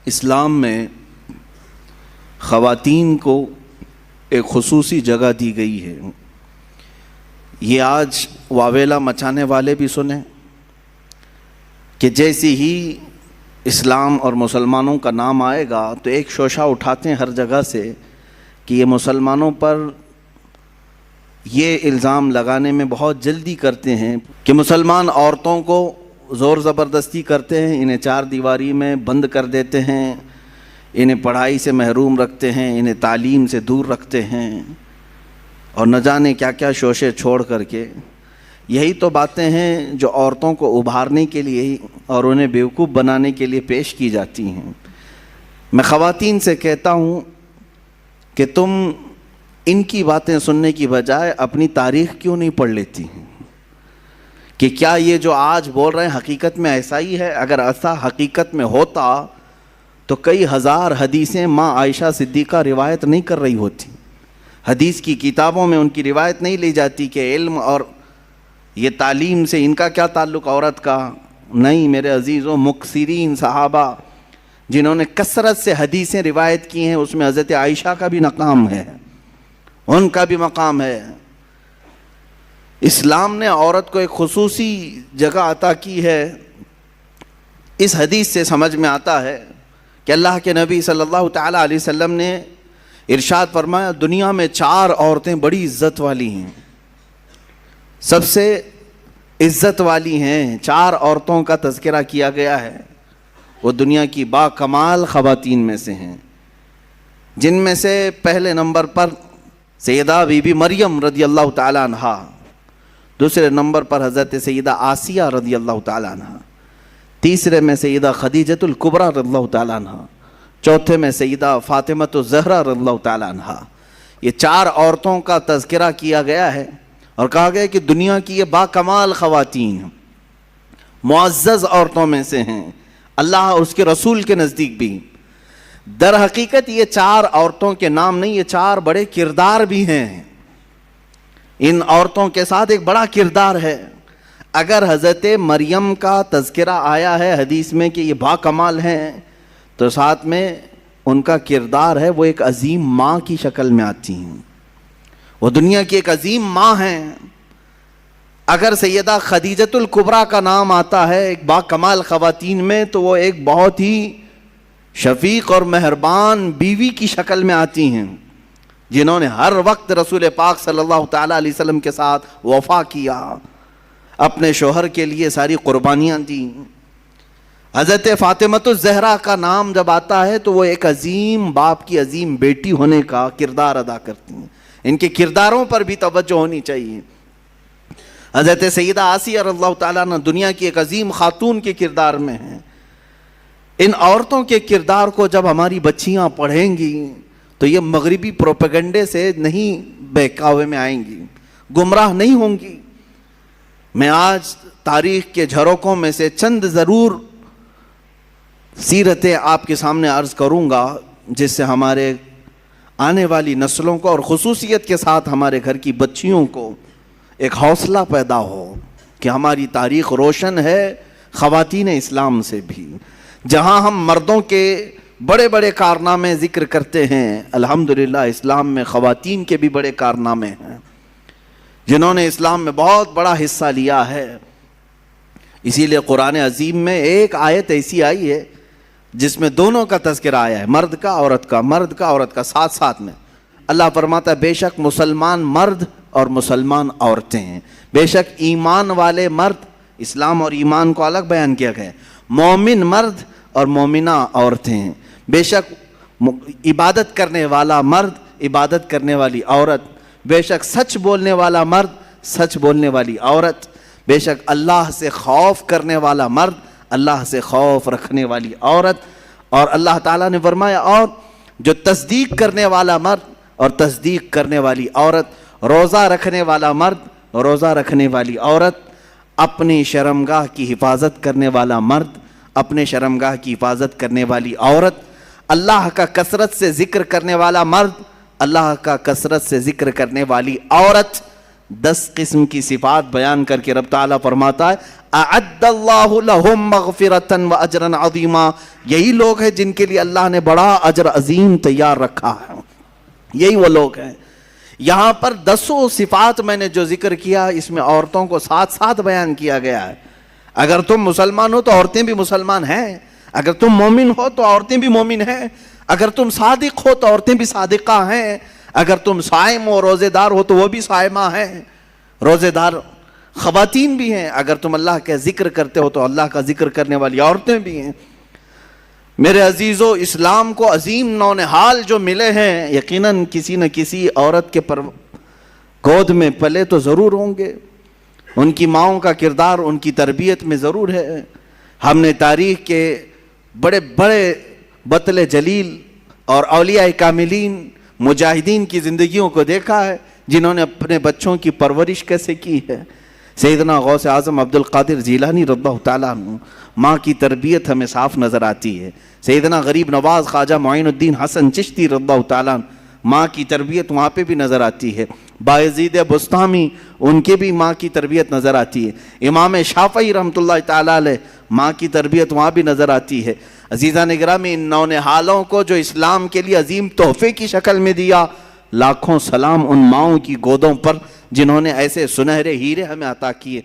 اسلام میں خواتین کو ایک خصوصی جگہ دی گئی ہے۔ یہ آج واویلا مچانے والے بھی سنیں کہ جیسی ہی اسلام اور مسلمانوں کا نام آئے گا تو ایک شوشہ اٹھاتے ہیں ہر جگہ سے کہ یہ مسلمانوں پر یہ الزام لگانے میں بہت جلدی کرتے ہیں کہ مسلمان عورتوں کو زور زبردستی کرتے ہیں، انہیں چار دیواری میں بند کر دیتے ہیں، انہیں پڑھائی سے محروم رکھتے ہیں، انہیں تعلیم سے دور رکھتے ہیں، اور نہ جانے کیا کیا شوشے چھوڑ کر کے۔ یہی تو باتیں ہیں جو عورتوں کو ابھارنے کے لیے اور انہیں بیوقوف بنانے کے لیے پیش کی جاتی ہیں۔ میں خواتین سے کہتا ہوں کہ تم ان کی باتیں سننے کی بجائے اپنی تاریخ کیوں نہیں پڑھ لیتی ہیں کہ کیا یہ جو آج بول رہے ہیں حقیقت میں ایسا ہی ہے؟ اگر ایسا حقیقت میں ہوتا تو کئی ہزار حدیثیں ماں عائشہ صدیقہ روایت نہیں کر رہی ہوتی، حدیث کی کتابوں میں ان کی روایت نہیں لی جاتی کہ علم اور یہ تعلیم سے ان کا کیا تعلق عورت کا۔ نہیں میرے عزیزوں، مکثرین صحابہ جنہوں نے کثرت سے حدیثیں روایت کی ہیں اس میں حضرت عائشہ کا بھی مقام ہے، ان کا بھی مقام ہے۔ اسلام نے عورت کو ایک خصوصی جگہ عطا کی ہے۔ اس حدیث سے سمجھ میں آتا ہے کہ اللہ کے نبی صلی اللہ تعالیٰ علیہ وسلم نے ارشاد فرمایا دنیا میں چار عورتیں بڑی عزت والی ہیں، سب سے عزت والی ہیں۔ چار عورتوں کا تذکرہ کیا گیا ہے، وہ دنیا کی با کمال خواتین میں سے ہیں، جن میں سے پہلے نمبر پر سیدہ بی بی مریم رضی اللہ تعالیٰ عنہا، دوسرے نمبر پر حضرت سیدہ آسیہ رضی اللہ تعالیٰ عنہ، تیسرے میں سیدہ خدیجۃ الکبریٰ رضی اللہ تعالیٰ عنہ، چوتھے میں سیدہ فاطمۃ الزہرا رضی اللہ تعالیٰ عنہ۔ یہ چار عورتوں کا تذکرہ کیا گیا ہے اور کہا گیا کہ دنیا کی یہ با کمال خواتین معزز عورتوں میں سے ہیں، اللہ اور اس کے رسول کے نزدیک بھی۔ در حقیقت یہ چار عورتوں کے نام نہیں، یہ چار بڑے کردار بھی ہیں۔ ان عورتوں کے ساتھ ایک بڑا کردار ہے۔ اگر حضرت مریم کا تذکرہ آیا ہے حدیث میں کہ یہ با کمال ہیں، تو ساتھ میں ان کا کردار ہے وہ ایک عظیم ماں کی شکل میں آتی ہیں، وہ دنیا کی ایک عظیم ماں ہیں۔ اگر سیدہ خدیجۃ الکبریٰ کا نام آتا ہے ایک با کمال خواتین میں، تو وہ ایک بہت ہی شفیق اور مہربان بیوی کی شکل میں آتی ہیں، جنہوں نے ہر وقت رسول پاک صلی اللہ تعالیٰ علیہ وسلم کے ساتھ وفا کیا، اپنے شوہر کے لیے ساری قربانیاں دیں۔ حضرت فاطمۃ الزہرا کا نام جب آتا ہے تو وہ ایک عظیم باپ کی عظیم بیٹی ہونے کا کردار ادا کرتی ہیں، ان کے کرداروں پر بھی توجہ ہونی چاہیے۔ حضرت سیدہ آسیہ رضی اللہ تعالیٰ عنہ دنیا کی ایک عظیم خاتون کے کردار میں ہیں۔ ان عورتوں کے کردار کو جب ہماری بچیاں پڑھیں گی تو یہ مغربی پروپیگنڈے سے نہیں بہکاوے میں آئیں گی، گمراہ نہیں ہوں گی۔ میں آج تاریخ کے جھروکوں میں سے چند ضرور سیرتیں آپ کے سامنے عرض کروں گا، جس سے ہمارے آنے والی نسلوں کو اور خصوصیت کے ساتھ ہمارے گھر کی بچیوں کو ایک حوصلہ پیدا ہو کہ ہماری تاریخ روشن ہے خواتین اسلام سے بھی۔ جہاں ہم مردوں کے بڑے بڑے کارنامے ذکر کرتے ہیں، الحمدللہ اسلام میں خواتین کے بھی بڑے کارنامے ہیں جنہوں نے اسلام میں بہت بڑا حصہ لیا ہے۔ اسی لیے قرآن عظیم میں ایک آیت ایسی آئی ہے جس میں دونوں کا تذکرہ آیا ہے، مرد کا عورت کا، مرد کا عورت کا، ساتھ ساتھ میں اللہ فرماتا ہے بے شک مسلمان مرد اور مسلمان عورتیں ہیں، بے شک ایمان والے مرد، اسلام اور ایمان کو الگ بیان کیا گیا ہے، مومن مرد اور مومنہ عورتیں ہیں، بے شک عبادت کرنے والا مرد، عبادت کرنے والی عورت، بے شک سچ بولنے والا مرد، سچ بولنے والی عورت، بے شک اللہ سے خوف کرنے والا مرد، اللہ سے خوف رکھنے والی عورت۔ اور اللہ تعالیٰ نے فرمایا اور جو تصدیق کرنے والا مرد اور تصدیق کرنے والی عورت، روزہ رکھنے والا مرد، روزہ رکھنے والی عورت، اپنی شرمگاہ کی حفاظت کرنے والا مرد، اپنے شرمگاہ کی حفاظت کرنے والی عورت، اللہ کا کثرت سے ذکر کرنے والا مرد، اللہ کا کثرت سے ذکر کرنے والی عورت، 10 قسم کی صفات بیان کر کے رب تعالیٰ فرماتا ہے اعد اللہ لہم مغفرۃ واجرا عظیما، یہی لوگ ہیں جن کے لیے اللہ نے بڑا اجر عظیم تیار رکھا ہے، یہی وہ لوگ ہیں۔ یہاں پر 10 صفات میں نے جو ذکر کیا اس میں عورتوں کو ساتھ ساتھ بیان کیا گیا ہے۔ اگر تم مسلمان ہو تو عورتیں بھی مسلمان ہیں، اگر تم مومن ہو تو عورتیں بھی مومن ہیں، اگر تم صادق ہو تو عورتیں بھی صادقہ ہیں، اگر تم صائم و روزے دار ہو تو وہ بھی صائمہ ہیں، روزے دار خواتین بھی ہیں، اگر تم اللہ کا ذکر کرتے ہو تو اللہ کا ذکر کرنے والی عورتیں بھی ہیں۔ میرے عزیزو، اسلام کو عظیم نونہال جو ملے ہیں یقیناً کسی نہ کسی عورت کے گود میں پلے تو ضرور ہوں گے، ان کی ماؤں کا کردار ان کی تربیت میں ضرور ہے۔ ہم نے تاریخ کے بڑے بڑے بطل جلیل اور اولیاء کاملین مجاہدین کی زندگیوں کو دیکھا ہے جنہوں نے اپنے بچوں کی پرورش کیسے کی ہے۔ سیدنا غوث اعظم عبد القادر جیلانی رضی اللہ تعالیٰ عنہ، ماں کی تربیت ہمیں صاف نظر آتی ہے۔ سیدنا غریب نواز خواجہ معین الدین حسن چشتی رضی اللہ تعالیٰ عنہ، ماں کی تربیت وہاں پہ بھی نظر آتی ہے۔ بایزید بستامی، ان کے بھی ماں کی تربیت نظر آتی ہے۔ امام شافعی رحمۃ اللہ تعالیٰ علیہ، ماں کی تربیت وہاں بھی نظر آتی ہے۔ عزیزان گرامی، ان نونہالوں کو جو اسلام کے لیے عظیم تحفے کی شکل میں دیا، لاکھوں سلام ان ماؤں کی گودوں پر جنہوں نے ایسے سنہرے ہیرے ہمیں عطا کیے۔